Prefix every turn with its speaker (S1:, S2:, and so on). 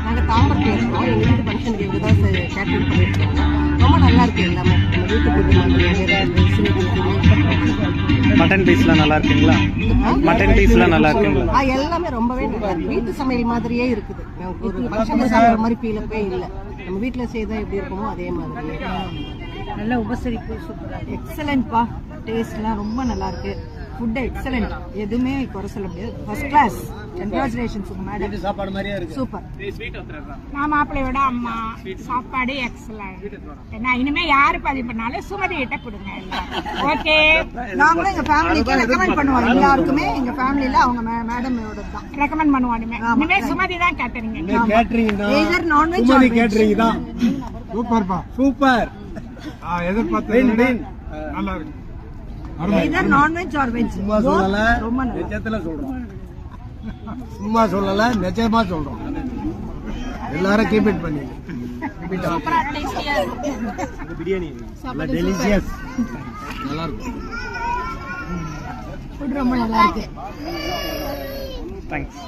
S1: நாங்கள் தாம்பரத்தில் இருக்கோம். எங்கள் வீட்டு ஃபங்க்ஷனுக்கு இவங்க தான் கேட்டரிங் பண்ணியிருக்கோம். ரொம்ப நல்லா இருக்கு எல்லாமே. நம்ம வீட்டு
S2: மட்டன் பீஸ்லாம் நல்லா இருக்குங்களா? மட்டன் பீஸ்லாம் நல்லா இருக்குங்களா?
S1: எல்லாமே ரொம்பவே நல்லா இருக்கு. வீட்டு சமையல் மாதிரியே இருக்குது. நமக்கு ஒரு ஃபங்க்ஷனில் சாப்பிட்ற மாதிரி ஃபீலப்பே இல்லை. நம்ம வீட்டில் செய்தால் எப்படி இருக்குமோ அதே மாதிரி.
S3: நல்ல உபசரிப்பு, சூப்பராக எக்ஸலண்ட்பா. டேஸ்ட்லாம் ரொம்ப நல்லா இருக்கு. ஃபுட் எக்ஸலண்ட், எதுவுமே குறை சொல்ல முடியாது. First class. Congratulations madam.
S4: சாப்பாடு மாதிரியே இருக்கு.
S3: சூப்பர்.
S5: நான் மாப்பிள்ளையோட அம்மா. சாப்பாடு எக்ஸலண்ட். ஏன்னா இனிமே யாரு பதிவு பண்ணாலும் சுமதி கிட்ட கொடுங்க. ஓகே,
S3: நாங்களும் எங்க ஃபேமிலிக்கு ரெக்கமெண்ட் பண்ணுவோம். எல்லாருக்குமே எங்க ஃபேமிலில அவங்க மேடமோட தான்
S5: ரெக்கமெண்ட் பண்ணுவானுமே. இனிமே சுமதி தான் கேட்டரிங்.
S4: கேட்டரிங் தான்.
S3: எய்தர் நான்வெஜ்
S4: சுமதி கேட்டரிங் தான். சூப்பர்ப்பா, சூப்பர். எதிர்பார்த்தது நல்லா இருக்கு.
S3: Either non veg or veg.
S4: சும்மா சொல்லல,
S3: ரொம்ப நல்லா.
S4: நிஜத்துல சொல்றோம். சும்மா சொல்லல, நிஜமா சொல்றோம். எல்லாரும் கீப் இட் பண்ணி.
S5: சூப்பரா டேஸ்டியா இருக்கு.
S4: பிரியாணி டெலிஷியஸ். நல்லா இருக்கு.
S3: ஃபுட் ரொம்ப நல்லா இருக்கு.
S2: தேங்க்ஸ்.